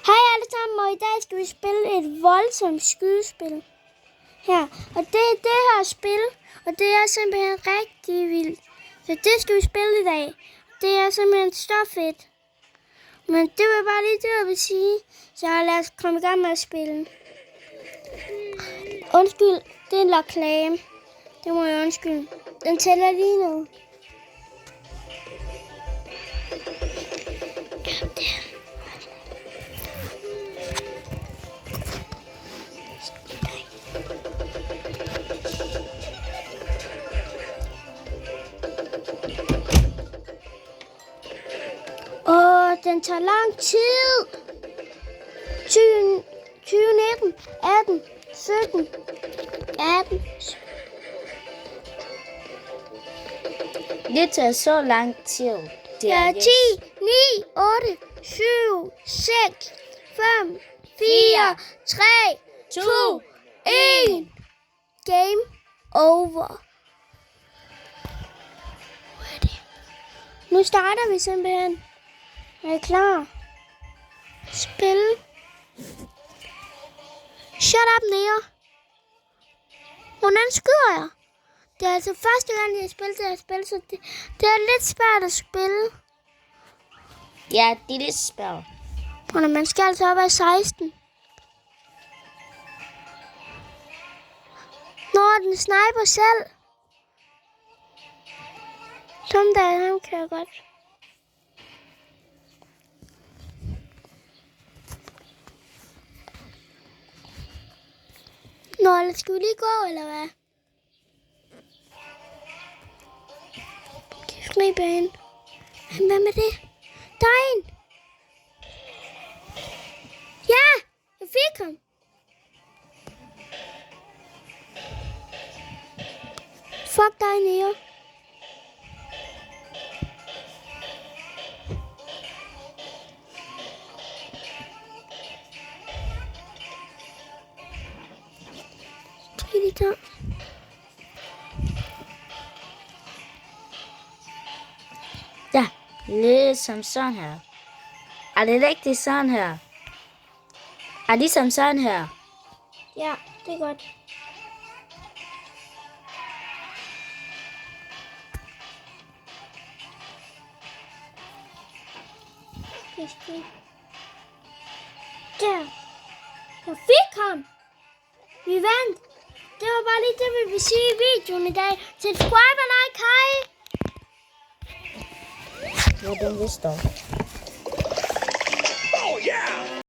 Hej alle sammen, og i dag skal vi spille et voldsomt skydespil. Her. Og det er det her spil, og det er simpelthen rigtig vildt. Så det skal vi spille i dag. Det er simpelthen så fedt. Men det var bare lige det, jeg vil sige. Så lad os komme i gang med at spille. Undskyld, det er en reklame. Det må jeg undskylde. Den tæller lige nu. Den tager lang tid. 20, 19, 18, 17, 18. Det tager så lang tid. Det er 10, 9, 8, 7, 6, 5, 4, 3, 2, 1. Game over. Nu starter vi simpelthen. Er I klar? Spil. Shut up, Neo. Hvordan skyder jeg? Det er altså første gang, jeg spiller det her spil, så det er lidt svært at spille. Ja, det er lidt svært. Og man skal altså op af 16. Når den sniper selv. Tom der, ham kan jeg godt. Nå, skal vi lige gå, eller hvad? Fri bane. Hvad med det? Der er en. Ja, jeg fik ham. Fuck dig, Neo. Der. Ja, ligesom sådan her. Er det rigtigt sådan her? Er det som sådan her? Ja, det er godt. Der. Jeg fik ham. Vi vandt. Det var bare lige det, vi vil sige i videoen i dag. Subscribe og like, hej! Ja, den vil stå.